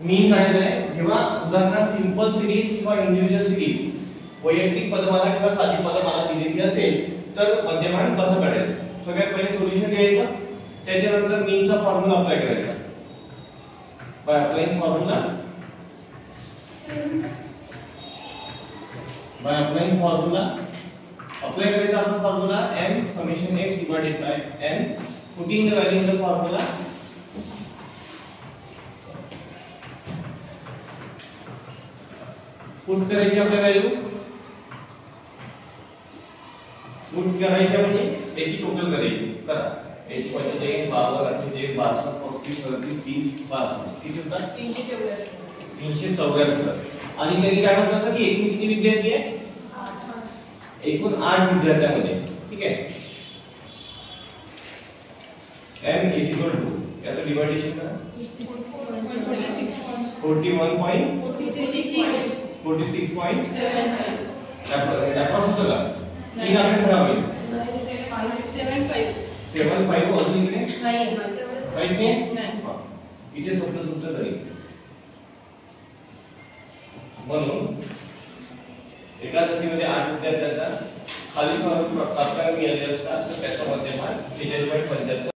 मीन काढायचा आहे जेव्हा उदाहरणार्थ सिंपल सिरीज किंवा इंडिव्हिज्युअल सिरीज वैयक्तिक पदमाला किंवा साधी पदमाला दिलेली असेल तर मध्यमान कसं काढायचं. सगळ्यात पहिले सोल्युशन लिहायचं, त्याच्यानंतर मीनचा फॉर्म्युला अप्लाय करायचा. बाय अप्लाइंग फॉर्म्युला अप्लाई करायचा आपण formula m summation x divided by n, putting the value in the formula. Put करायची आपल्या व्हॅल्यू, पुट करायची म्हणजे त्याची टोटल करायची. करा h म्हणजे 1 52 48 62 35 30 32 किती होतात 374. आणि त्यांनी काय म्हटलं की एकूण किती विद्यार्थी आहे, एकूण 8 विद्यार्थ्यांमध्ये. ठीक आहे. m is equal to याचं डिवाइडेशन करा 41.46.75 अप्रॉक्स होगा. तीन आकडे सगळा होईल 75 अजून इकडे नाही इथे शब्द तुमचं तरी. म्हणून एका तासामध्ये 8 विद्यार्थ्यांचा खाली तात्काळ मिळालेला असता तर त्याचा मध्यमान 46.75